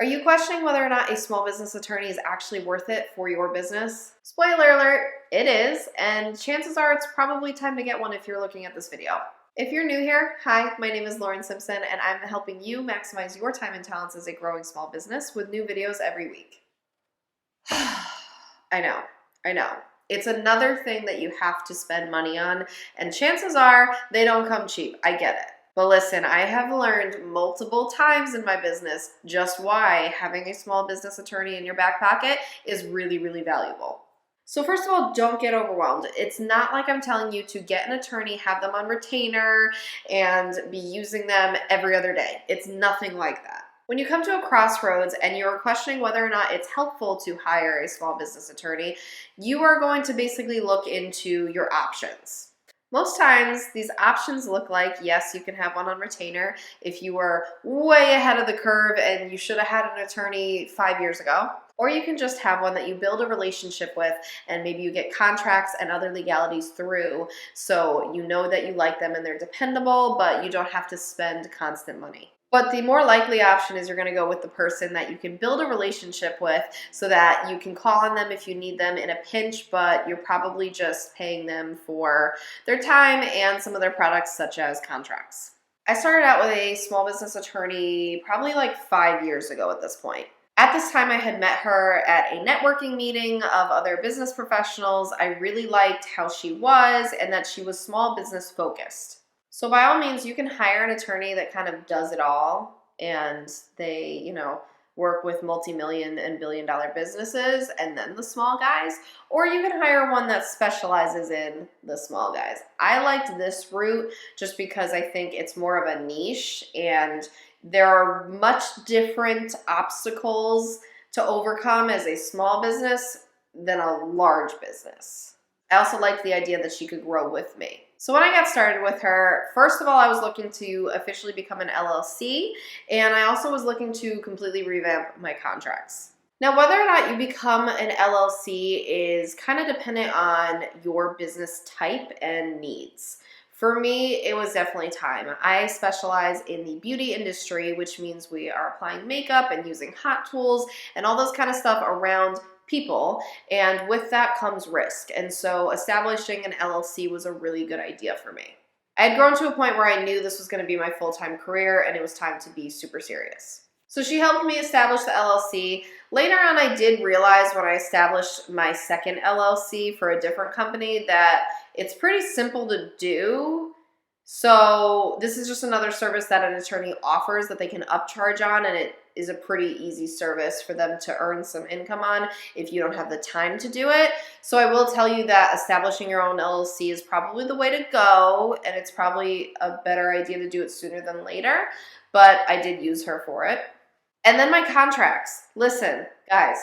Are you questioning whether or not a small business attorney is actually worth it for your business? Spoiler alert, it is, and chances are it's probably time to get one if you're looking at this video. If you're new here, hi, my name is Simpson, and I'm helping you maximize your time and talents as a growing small business with new videos every week. I know. It's another thing that you have to spend money on, and chances are they don't come cheap. I get it. But listen, I have learned multiple times in my business just why having a small business attorney in your back pocket is really, really valuable. So first of all, don't get overwhelmed. It's not like I'm telling you to get an attorney, have them on retainer, and be using them every other day. It's nothing like that. When you come to a crossroads and you're questioning whether or not it's helpful to hire a small business attorney, you are going to basically look into your options. Most times, these options look like, yes, you can have one on retainer if you were way ahead of the curve and you should have had an attorney 5 years ago. Or you can just have one that you build a relationship with and maybe you get contracts and other legalities through so you know that you like them and they're dependable, but you don't have to spend constant money. But the more likely option is you're going to go with the person that you can build a relationship with so that you can call on them if you need them in a pinch, but you're probably just paying them for their time and some of their products such as contracts. I started out with a small business attorney probably like 5 years ago at this point. At this time, I had met her at a networking meeting of other business professionals. I really liked how she was and that she was small business focused. So by all means, you can hire an attorney that kind of does it all and they, work with multi-million and billion-dollar businesses and then the small guys, or you can hire one that specializes in the small guys. I liked this route just because I think it's more of a niche and there are much different obstacles to overcome as a small business than a large business. I also liked the idea that she could grow with me. So when I got started with her, first of all, I was looking to officially become an LLC, and I also was looking to completely revamp my contracts. Now, whether or not you become an LLC is kind of dependent on your business type and needs. For me, it was definitely time. I specialize in the beauty industry, which means we are applying makeup and using hot tools and all those kind of stuff around people, and with that comes risk. And so establishing an LLC was a really good idea for me. I had grown to a point where I knew this was going to be my full-time career and it was time to be super serious. So she helped me establish the LLC. Later on, I did realize when I established my second LLC for a different company that it's pretty simple to do. So this is just another service that an attorney offers that they can upcharge on, and it is a pretty easy service for them to earn some income on if you don't have the time to do it. So I will tell you that establishing your own LLC is probably the way to go, and it's probably a better idea to do it sooner than later, but I did use her for it. And then my contracts. Listen, guys.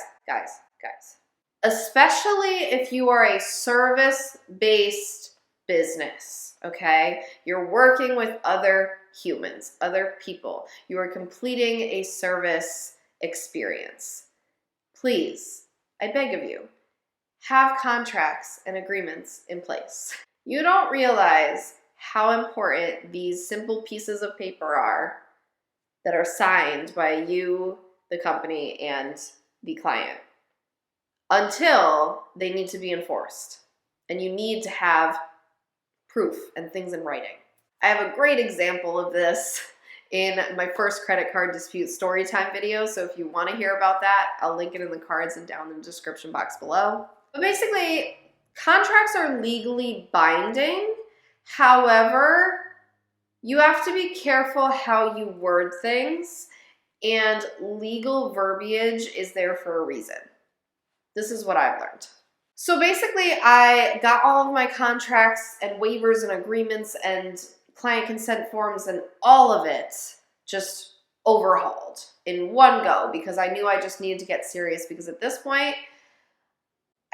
Especially if you are a service-based business, okay? You're working with other humans, other people. You are completing a service experience. Please, I beg of you, have contracts and agreements in place. You don't realize how important these simple pieces of paper are that are signed by you, the company, and the client until they need to be enforced. And you need to have proof and things in writing. I have a great example of this in my first credit card dispute story time video. So if you want to hear about that, I'll link it in the cards and down in the description box below. But basically, contracts are legally binding. However, you have to be careful how you word things, and legal verbiage is there for a reason. This is what I've learned. So basically, I got all of my contracts and waivers and agreements and client consent forms and all of it just overhauled in one go because I knew I just needed to get serious because at this point,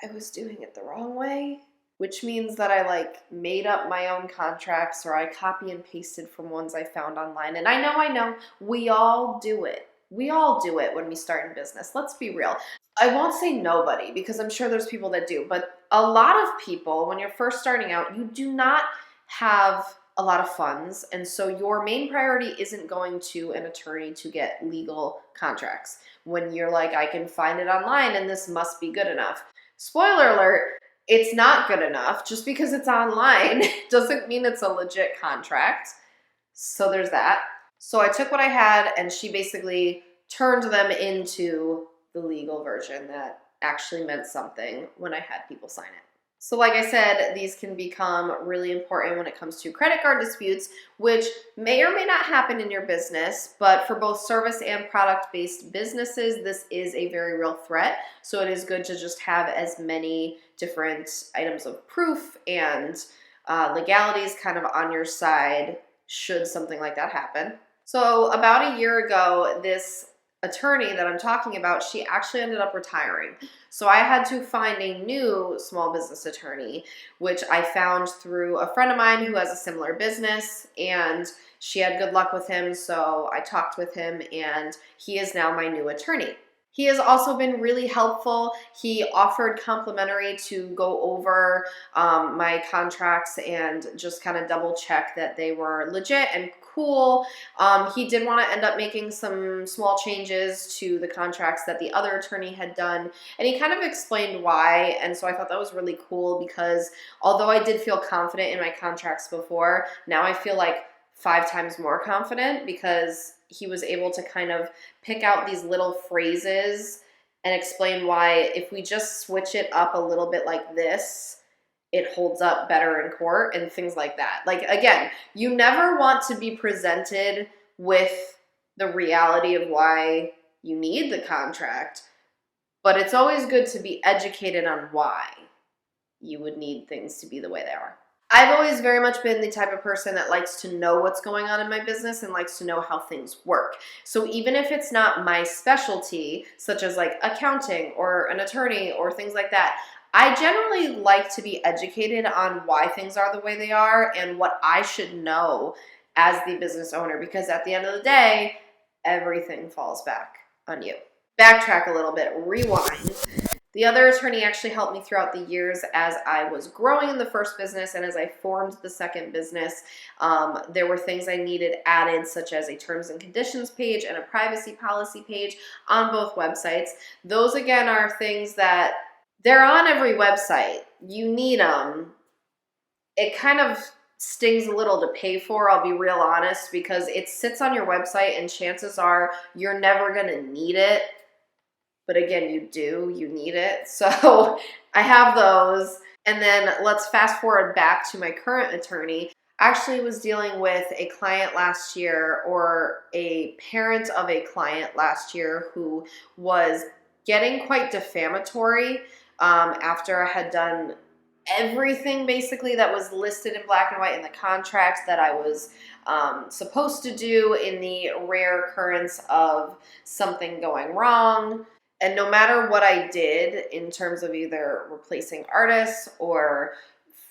I was doing it the wrong way, which means that I made up my own contracts or I copy and pasted from ones I found online. And I know, we all do it. We all do it when we start in business. Let's be real. I won't say nobody because I'm sure there's people that do, but a lot of people, when you're first starting out, you do not have a lot of funds. And so your main priority isn't going to an attorney to get legal contracts when you're like, I can find it online and this must be good enough. Spoiler alert, it's not good enough. Just because it's online doesn't mean it's a legit contract. So there's that. So I took what I had and she basically turned them into the legal version that actually meant something when I had people sign it. So like I said, these can become really important when it comes to credit card disputes, which may or may not happen in your business, but for both service and product-based businesses, this is a very real threat. So it is good to just have as many different items of proof and legalities kind of on your side should something like that happen. So about a year ago, this attorney that I'm talking about, she actually ended up retiring. So I had to find a new small business attorney, which I found through a friend of mine who has a similar business, and she had good luck with him. So I talked with him and he is now my new attorney. He has also been really helpful. He offered complimentary to go over my contracts and just kind of double check that they were legit and cool. He did want to end up making some small changes to the contracts that the other attorney had done, and he kind of explained why. And so I thought that was really cool because although I did feel confident in my contracts before, now I feel like 5 times more confident because he was able to kind of pick out these little phrases and explain why if we just switch it up a little bit like this, it holds up better in court and things like that. Like, again, you never want to be presented with the reality of why you need the contract, but it's always good to be educated on why you would need things to be the way they are. I've always very much been the type of person that likes to know what's going on in my business and likes to know how things work. So even if it's not my specialty, such as like accounting or an attorney or things like that, I generally like to be educated on why things are the way they are and what I should know as the business owner, because at the end of the day, everything falls back on you. Backtrack a little bit, rewind. The other attorney actually helped me throughout the years as I was growing in the first business and as I formed the second business. There were things I needed added, such as a terms and conditions page and a privacy policy page on both websites. Those, again, are things that they're on every website. You need them. It kind of stings a little to pay for, I'll be real honest, because it sits on your website and chances are you're never going to need it. But again, you need it. So I have those. And then let's fast forward back to my current attorney. I actually was dealing with a client last year, or a parent of a client last year, who was getting quite defamatory after I had done everything basically that was listed in black and white in the contract that I was supposed to do in the rare occurrence of something going wrong. And no matter what I did in terms of either replacing artists or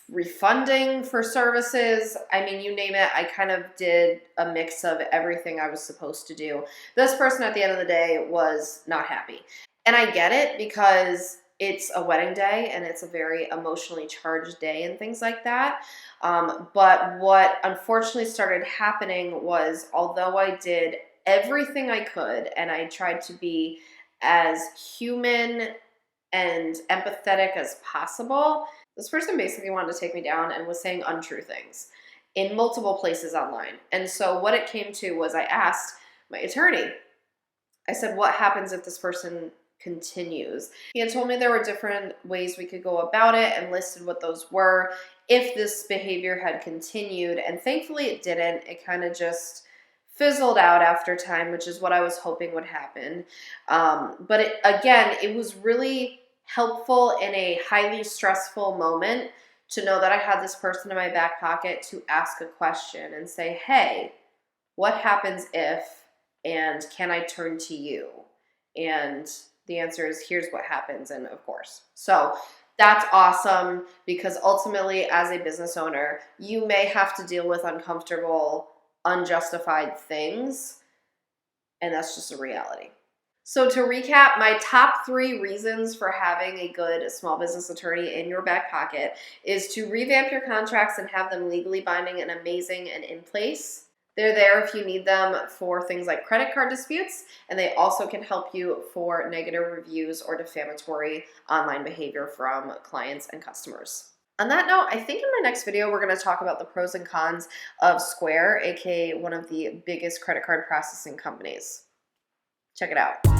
refunding for services, I mean, you name it, I kind of did a mix of everything I was supposed to do. This person at the end of the day was not happy. And I get it because it's a wedding day and it's a very emotionally charged day and things like that. But what unfortunately started happening was, although I did everything I could and I tried to be as human and empathetic as possible, this person basically wanted to take me down and was saying untrue things in multiple places online. And so what it came to was I asked my attorney, I said, what happens if this person continues? He had told me there were different ways we could go about it and listed what those were if this behavior had continued. And thankfully it didn't. It kind of just fizzled out after time, which is what I was hoping would happen. But it was really helpful in a highly stressful moment to know that I had this person in my back pocket to ask a question and say, hey, what happens if, and can I turn to you? And the answer is, here's what happens, and of course. So that's awesome, because ultimately as a business owner, you may have to deal with uncomfortable, unjustified things, and that's just a reality. So to recap, my top 3 reasons for having a good small business attorney in your back pocket is to revamp your contracts and have them legally binding and amazing and in place. They're there if you need them for things like credit card disputes, and they also can help you for negative reviews or defamatory online behavior from clients and customers. On that note, I think in my next video, we're going to talk about the pros and cons of Square, aka one of the biggest credit card processing companies. Check it out.